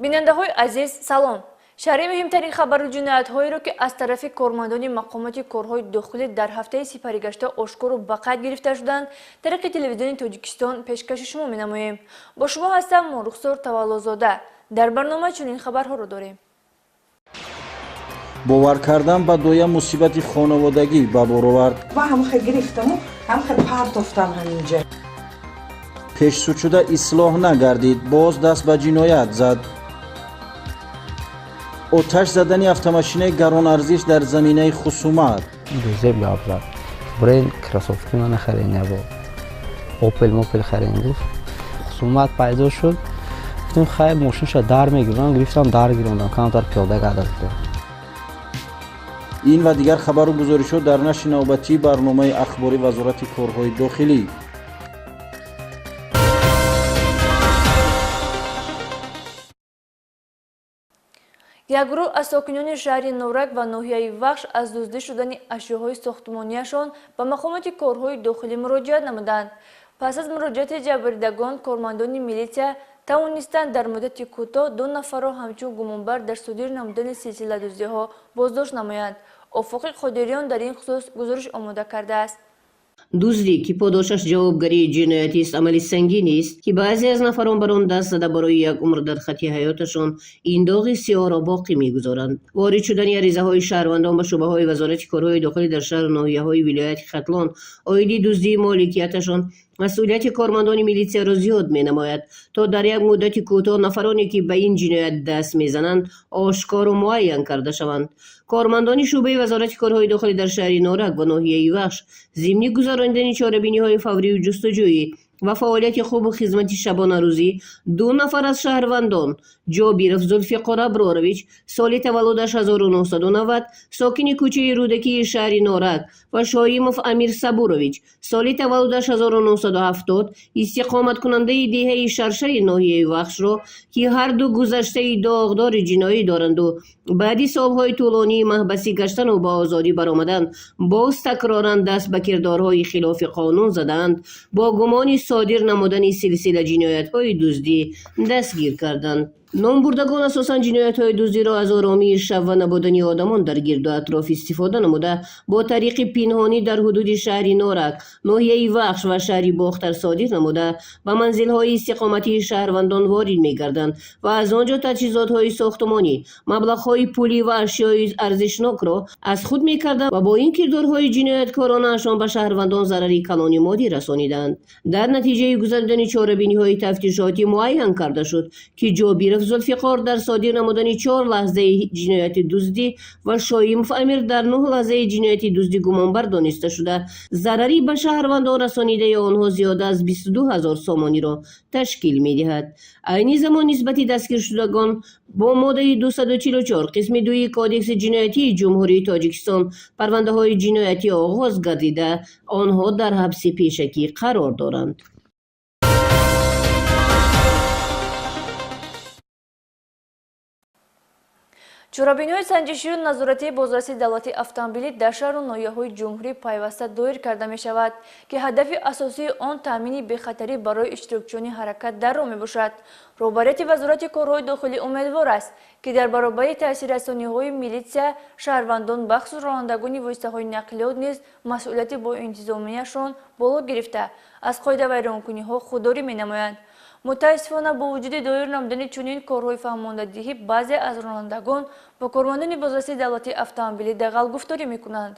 бинандаҳои азиз салом. Шаҳри муҳимтарин хабару ҷиноятҳоеро ки аз тарафи кормандони мақомоти корҳои дохилӣ дар ҳафтаи сипаригашта ошкору ба қайд гирифта шуданд, тариқи телевизиони Тоҷикистон пешкаши шумо менамоем. Бо шумо ҳастам мо Рухсор Таваллузода. Дар барнома чунин хабарҳоро дорем. бовар кардан ба доя мусибати хонаводагӣ ба бор овард. ҳамхе гирифтаму ҳамхе партофтам ҳаминҷа. пешсудшуда ислоҳ нагардид, боз даст ба ҷиноят зад. оташ задани автомошинаи гаронарзиш дар заминаи хусумат. Дузеб гап зад. Бренд кроссовки мана харин ябо. Opel Mopel харин гуфт. Хусумат пайдо шуд. Гуфтем хайр мошинша дар мегирам, гирифтам дар гирондам, камтар пиёда гардидам. ин ва дигар хабару гузоришот дар нашри навбатии барномаи ахбори вазорати корҳои дохилӣ. Як гурӯҳ аз сокинони шаҳри Норак ва ноҳияи Вахш аз дуздӣ шудани ашёҳои сохтмонияшон ба мақомоти корҳои дохилӣ муроҷиат намуданд. Пас аз муроҷиати ҷабрдидагон, кормандони милитсия тавонистанд дар муддати кӯтоҳ 2 нафарро ҳамчун гумонбар дар содир намудани силсила дуздиҳо боздошт намоянд. Офоқи Қодириён дар ин хусус гузориш омода кардааст. дуздӣ ки подошаш ҷавобгарии ҷиноятист амали сангинест ки баъзе аз нафарон бар он даст зада барои як умр дар хати ҳаёташон ин доғи сиёҳро боқӣ мегузоранд. ворид шудани аризаҳои шаҳрвандон ба шӯъбаҳои вазорати корҳои дохилӣ дар шаҳру ноҳияҳои вилояти Хатлон оиди дуздии моликияташон масъулияти кормандони милитсияро зиёд менамояд, то дар як муддати кӯтоҳ нафароне ки ба ин ҷиноят даст мезананд ошкору муайян карда шаванд. кормандони шӯъбаи вазорати корҳои дохилӣ дар шаҳри Норак ва ноҳияи Вахш зимни гузарондани чорабиниҳои фаврию ҷустуҷӯӣ ва фаъолияти хубу хизмати шабонарӯзӣ 2 нафар аз шаҳрвандон Ҷобиров Зулфиқор Аброрович соли таваллудаш 1990 сокини кӯчаи Рӯдакии шаҳри Норак ва Шоимов Амир Сабурович соли таваллудаш 1970 истиқоматкунандаи деҳаи Шаршаи ноҳияи Вахшро ки ҳарду гузаштаи доғдори ҷиноӣ доранду баъди солҳои тӯлонии маҳбасӣ гаштану ба озодӣ баромадан боз такроран даст ба кирдорҳои хилофи қонун задаанд, бо гумони содир намудани силсила ҷиноятҳои дуздӣ дастгир карданд. номбурдагон асосан ҷиноятҳои дуздиро аз оромии шаб ва набудани одамон дар гирду атроф истифода намуда бо тариқи пинҳонӣ дар ҳудуди шаҳри Норак, ноҳияи Вахш ва шаҳри Бохтар содир намуда ба манзилҳои истиқоматии шаҳрвандон ворид мегарданд ва аз он ҷо таҷҳизотҳои сохтмонӣ, маблағҳои пулӣ ва ашёи арзишнокро аз худ мекарданд ва бо ин кирдорҳои ҷинояткоронаашон ба шаҳрвандон зарари калони моддӣ расониданд. дар натиҷаи гузарондани чорабиниҳои тафтишотӣ муайян карда шуд ки Ҷобиров Зулфиқор дар содир намудани 4 лаҳзаи ҷинояти дуздӣ ва Шоимов Амир дар 9 лаҳзаи ҷинояти дуздӣ гумонбар дониста шуда зарари ба шаҳрвандон расонидаи онҳо зиёда аз 22 000 сомониро ташкил медиҳад. айни замон нисбати дастгиршудагон бо моддаи 244 қисми 2 кодекси ҷиноятии ҷумҳурии Тоҷикистон парвандаҳои ҷиноятӣ оғоз гардида онҳо дар ҳабси пешакӣ қарор доранд. чорабиниҳои санҷишию назоратии бозрасии давлати автомобилӣ дар шаҳру ноҳияҳои ҷумҳурӣ пайваста доир карда мешавад ки ҳадафи асосии он таъмини бехатарӣ барои иштирокчиёни ҳаракат дар роҳ мебошад. роҳбарияти вазорати корҳои дохилӣ умедвор аст ки дар баробари таъсиррасониҳои милитсия шаҳрвандон бахусус ронандагони воситаҳои нақлиёт низ масъулияти бо интизомияшон боло гирифта аз қоидавайронкуниҳо худдорӣ менамоянд. мутаассифона бо вуҷуди доир намудани чунин корҳои фаҳмондадиҳӣ баъзе аз ронандагон ба кормандони бозрасии давлати автомобилӣ дағал гуфторӣ мекунанд.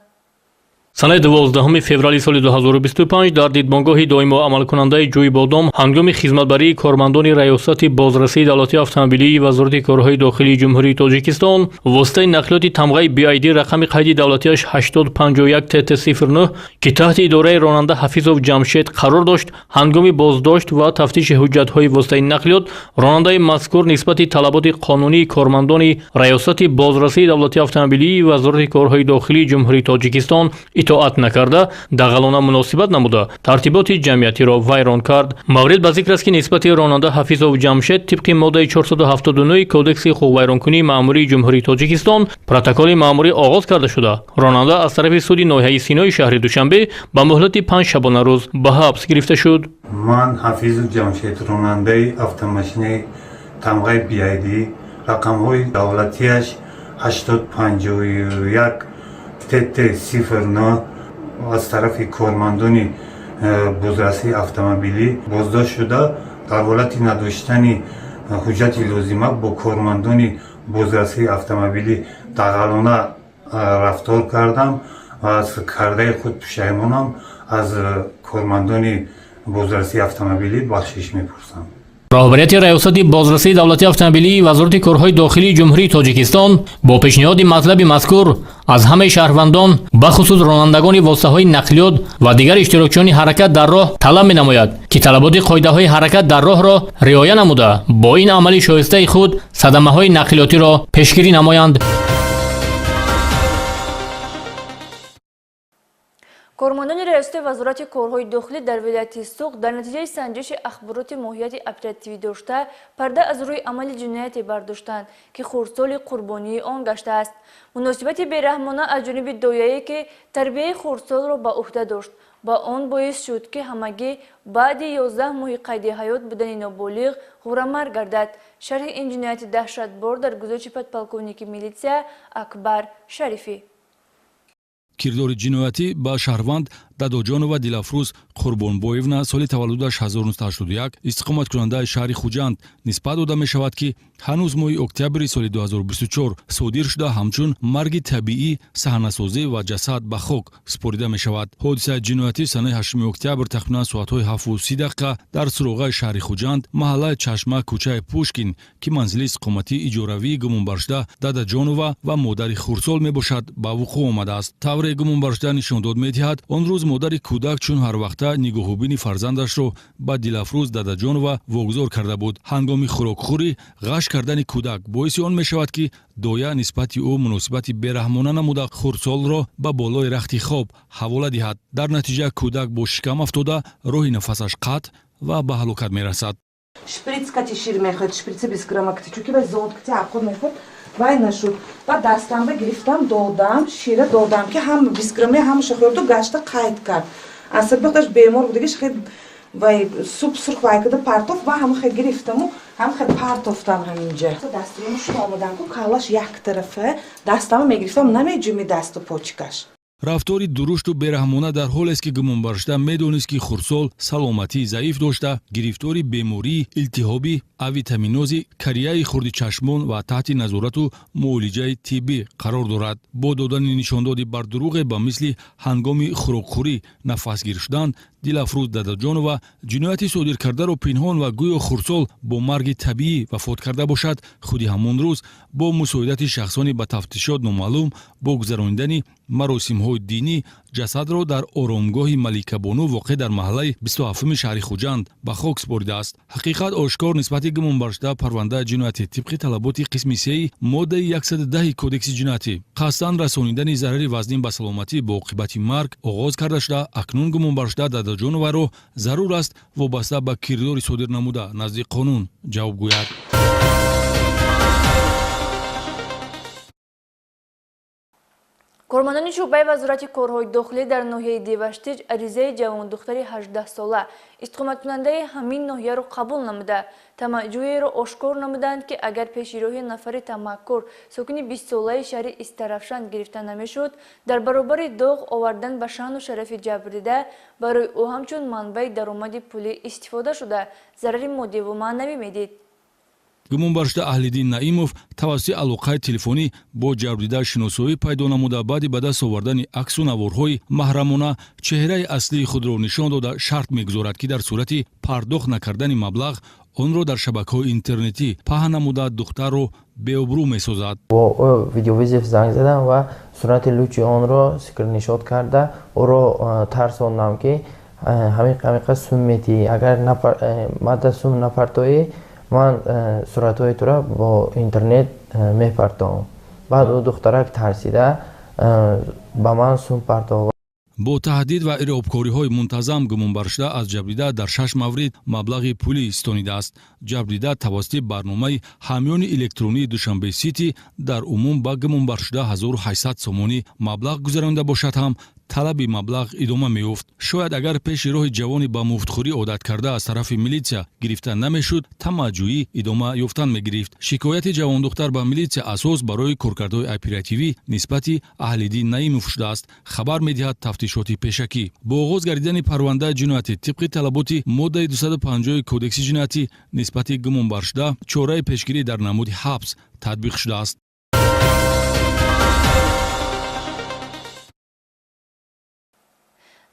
санаи 12 феврали соли 2025 дар дидбонгоҳи доимо амалкунандаи ҷӯи бодом ҳангоми хизматбарии кормандони раёсати бозрасии давлати автомобилии вазорати корҳои дохилии ҷумҳурии Тоҷикистон воситаи нақлиёти тамғаи BID рақами қайди давлатиаш 8051 TT09 ки таҳти идораи ронанда Ҳафизов Ҷамшед қарор дошт, ҳангоми боздошт ва тафтиши ҳуҷҷатҳои воситаи нақлиёт ронандаи мазкур нисбати талаботи қонунии кормандони раёсати бозрасии давлати автомобилии вазорати корҳои дохилии ҷумҳурии Тоҷикистон итоат накарда дағалона муносибат намуда тартиботи ҷамъиятиро вайрон кард. маврид ба зикр аст ки нисбати ронанда Ҳафизов Ҷамшед тибқи моддаи 479 кодекси ҳуқуқвайронкунии маъмурии ҷумҳурии Тоҷикистон протоколи маъмурӣ оғоз карда шуда ронанда аз тарафи суди ноҳияи Синои шаҳри Душанбе ба муҳлати 5 шабона рӯз ба ҳабс гирифта шуд. ман Ҳафизов Ҷамшед ронандаи автомошинаи тамғаи биайдӣ рақамҳои давлатиаш 851 ТТ09 аз тарафи кормандони бозрасии автомобилӣ боздошт шуда дар ҳолати надоштани ҳуҷҷати лозима бо кормандони бозрасии автомобилӣ дағалона рафтор кардам ва аз кардаи худ пушаймонам. аз кормандони бозрасии автомобилӣ бахшиш мепурсам. роҳбарияти раёсати бозрасии давлати автомобилии вазорати корҳои дохилии ҷумҳурии тоҷикистон бо пешниҳоди матлаби мазкур аз ҳамаи шаҳрвандон бахусус ронандагони воситаҳои нақлиёт ва дигар иштирокчиёни ҳаракат дар роҳ талаб менамояд ки талаботи қоидаҳои ҳаракат дар роҳро риоя намуда бо ин амали шоистаи худ садамаҳои нақлиётиро пешгирӣ намоянд. кормандони раёсати вазорати корҳои дохилӣ дар вилояти Суғ дар натиҷаи санҷиши ахбороти моҳияти оперативӣ дошта парда аз рӯи амали ҷинояте бардоштанд ки хурдсоли қурбонии он гаштааст. муносибати бераҳмона аз ҷониби дояе ки тарбияи хурдсолро ба уҳда дошт ба он боис шуд ки ҳамагӣ баъди 11 моҳи қайди ҳаёт будани ноболиғ ғурамар гардад. шарҳи ин ҷинояти даҳшатбор дар гузочи подполковники милитсия Акбар Шарифӣ. кирдори ҷиноятӣ ба шаҳрванд Дадоҷонова Дилафрӯз Қурбонбоевна соли таваллудаш 1981 истиқоматкунандаи шаҳри Хуҷанд нисбат дода мешавад ки ҳанӯз моҳи октябри соли 2024 содир шуда ҳамчун марги табиӣ саҳнасозӣ ва ҷасад ба хок супорида мешавад. ҳодисаи ҷиноятӣ санаи 8 октябр тахминан соатҳои 7:30 дар суроғаи шаҳри Хуҷанд маҳаллаи Чашма кӯчаи Пушкин ки манзили иstiqomатии иҷоравии гумонбаршуда Дадоҷонова ва модари хурдсол мебошад ба вуқӯъ омадааст. тавре гумонбаршуда нишондод медиҳад он рӯз модари кӯдак чун ҳарвақта нигоҳубини фарзандашро ба Дилафрӯз Дадоҷонова вогузор карда буд. ҳангоми хӯрокхӯрӣ ғаш кардани кӯдак боиси он мешавад ки доя нисбати ӯ муносибати бераҳмона намуда хурдсолро ба болои рахти хоб ҳавола диҳад. дар натиҷа кӯдак бо шикам афтода роҳи нафасаш қатъ ва ба ҳалокат мерасад. шприц кати шир мехоҳад, шприци 20 грамма кати, чунки вай зод кати ақур мехоҳад, вай нашуд. Ба дастамро гирифтам, додам, шира додам, ки ҳам 20 грамма ҳамаша хӯрду, гашта қайд кард. Асад бахташ бемор будагиш хед вай суп сурх вай када партоф ва ҳам хед гирифтаму ҳам хед партофтам ҳаминҷа. Дастамро шуд омадам ку калаш як тарафа дастамро мегирифтам, намеҷуми дасту почкаш. рафтори дурушту бераҳмона дар ҳолест ки гумонбаршуда медонист ки хурдсол саломатии заиф дошта гирифтори бемории илтиҳоби авитаминози карияи хурди чашмон ва таҳти назорату муолиҷаи тиббӣ қарор дорад. бо додани нишондоди бар дурӯғе ба мисли ҳангоми хӯрокхӯрӣ нафасгир шудан Дилафрӯз Дадоҷонова ҷинояти содиркардаро пинҳон ва гӯё хурдсол бо марги табиӣ вафот карда бошад худи ҳамон рӯз бо мусоидати шахсони ба тафтишот номаълум бо гузарондани маросимҳои динӣ ҷасадро дар оромгоҳи Маликабону воқеъ дар маҳаллаи 27 шаҳри Хуҷанд ба хок супоридааст. ҳақиқат ошкор нисбати гумонбаршуда парвандаи ҷиноятӣ тибқи талаботи қисми 3 моддаи 110 кодекси ҷиноятӣ қасдан расонидани зарари вазнин ба саломатӣ бо оқибати марг оғоз карда шуда акнун гумонбаршуда Дадоҷоноваро зарур аст вобаста ба кирдори содир намуда назди қонун ҷавоб гӯяд. кормандони шӯъбаи вазорати корҳои дохилӣ дар ноҳияи Деваштиҷ аризаи ҷавондухтари 18-сола истиқоматкунандаи ҳамин ноҳияро қабул намуда тамаҷҷӯҳеро ошкор намуданд ки агар пешироҳи нафари тамаккур сокини 20-солаи шаҳри Истарафшан гирифта намешуд дар баробари доғ овардан ба шаъну шарафи ҷабрдида барои ӯ ҳамчун манбаи даромади пулӣ истифода шуда зарари моддиву маънавӣ медид. гумонбаршуда Аҳлиддин Наимов тавассути алоқаи телефонӣ бо ҷабрдида шиносоӣ пайдо намуда баъди ба даст овардани аксу наворҳои маҳрамона чеҳраи аслии худро нишон дода шарт мегузорад ки дар сурати пардохт накардани маблағ онро дар шабакаҳои интернетӣ паҳн намуда духтарро беобрӯ месозад. бо ӯ видеовизиф занг задам ва сурати лучи онро скриншот карда ӯро тарсондам ки ҳамиқа сум метӣ, агар мадда сум напартоӣ ман суратҳои тура бо интернет мепартовам. баъд ӯ духтарак тарсида ба ман сум партовад. бо таҳдид ва ирёбкориҳои мунтазам гумонбаршуда аз ҷабрида дар 6 маврид маблағи пулӣ истонидааст. ҷабрида тавассути барномаи ҳамёни электронии Душанбе Сити дар умум ба гумонбаршуда 1800 сомонӣ маблағ гузаронида бошад ҳам талаби маблағ идома меёфт. Шояд агар пеши роҳи ҷавони ба муфтхӯрӣ одат карда аз тарафи милитсия гирифта намешуд, тамаҷҷӯӣ идома ёфтан мегирифт. Шикояти ҷавондухтар ба милитсия асос барои коркардҳои оперативӣ нисбати Аҳлиддин Наимов шудааст, хабар медиҳад тафтишоти пешакӣ. Бо оғоз гардидани парвандаи ҷиноятӣ тибқи талаботи моддаи 250 кодекси ҷиноятӣ нисбати гумонбаршуда чораи пешгирӣ дар намуди ҳабс татбиқ шудааст.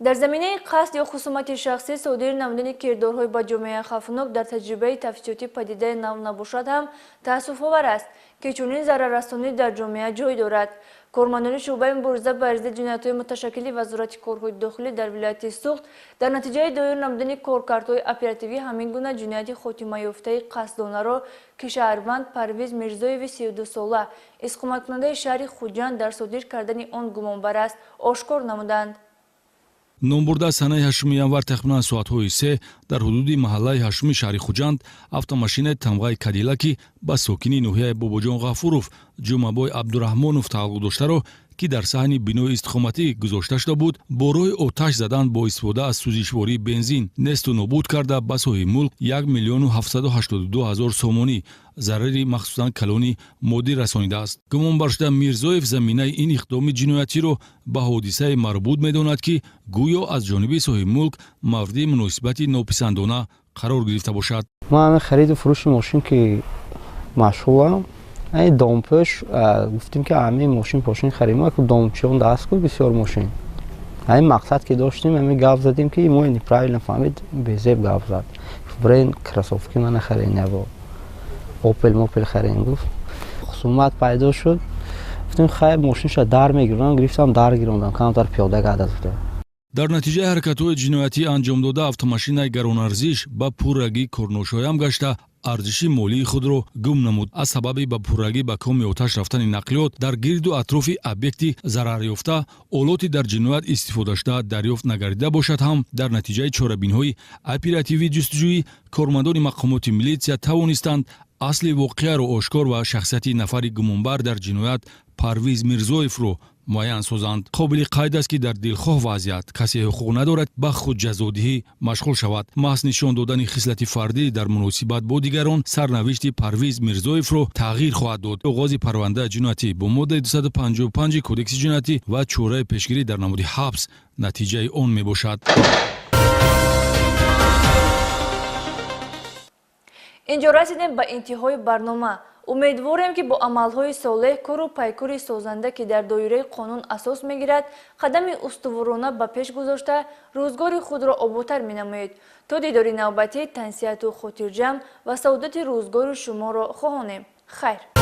дар заминаи қасд ё хусумати шахсӣ содир намудани кирдорҳои ба ҷомеа хавфнок дар таҷрибаи тафтишоти падидаи нав набошад ҳам таассуфовар аст ки чунин зараррасонӣ дар ҷомеа ҷой дорад. Кормандони шуъбаи мубориза ба арзиди ҷиноятҳои муташаккили Вазорати корҳои дохилӣ дар вилояти Суғд дар натиҷаи доир намудани коркардҳои оперативӣ ҳамин гуна ҷинояти хотимаёфтаи қасдонаро ки шаҳрванд Парвиз Мирзоеви 32 сола иқоматкунандаи шаҳри Хуҷанд дар содир кардани он гумонбар аст, ошкор намуданд. Номбурда санаи 8 январ тахминан соатҳои 3 дар ҳудуди маҳаллаи 8 шаҳри Хуҷанд автомашинаи тамғаи Кадиллаки ба сокини ноҳияи Бобоҷон Ғафуров Ҷумабой Абдураҳмонов тааллуқ доштаро ки дар саҳни бинои истиқоматӣ гузошта шуда буд, бо роҳи оташ задан бо истифода аз сӯзишвории бензин несту нобуд карда ба соҳиби мулк 1 млн 782 000 сомонӣ зарари махсусан калони моддӣ расонидааст. Гумонбаршуда Мирзоев заминаи ин иқдоми ҷиноятиро ба ҳодисаи марбут медонад ки гӯё аз ҷониби соҳиби мулк мавриди муносибати нописандона қарор гирифта бошад. ман хариду фурӯши мошин ки машғулам, ай домпӯш гуфтем ки ҳамин мошин харидем, ку домчиён даст ку бисёр мошин. ҳамин мақсад ки доштем, ҳамин гап задем ки мо неправильно фаҳмид, безеб гап зад. Бирен кроссовки ман харидем, ябо опел харидем. Гуфт хусумат пайдо шуд. Гуфтем хайр мошинша дар мегиронам, гирифтам дар гирондам, камтар пиёда гардад. Дар натиҷаи ҳаракатҳои ҷиноятӣ анҷомдода автомашинаи гаронарзиш ба пуррагӣ корношоям гашта арзиши молии худро гум намуд. Аз сабаби ба пуррагӣ ба коми оташ рафтани нақлиёт дар гирду атрофи объекти зарарёфта олоти дар ҷиноят истифодашуда дарёфт нагардида бошад ҳам дар натиҷаи чорабинҳои оперативии ҷустуҷӯӣ кормандони мақомоти милитсия тавонистанд асли воқеаро ошкор ва шахсияти нафари гумонбар дар ҷиноят Парвиз Мирзоевро муайян созанд. Қобили қайд аст ки дар дилхоҳ вазъият касе ҳуқуқ надорад ба худҷазодиҳӣ машғул шавад. маҳз нишон додани хислати фардӣ дар муносибат бо дигарон сарнавишти Парвиз Мирзоевро тағйир хоҳад дод. оғози парвандаи ҷиноятӣ бо моддаи 255 кодекси ҷиноятӣ ва чораи пешгирӣ дар намуди ҳабс натиҷаи он мебошад. инҷо расидем ба интиҳои барнома. умедворем ки бо амалҳои солеҳ кору пайкори созанда ки дар доираи қонун асос мегирад қадами устуворона ба пеш гузошта рӯзгори худро ободтар менамоед. то дидори навбатӣ, тансияту хотирҷам ва саодати рӯзгори шуморо хоҳонем. хайр.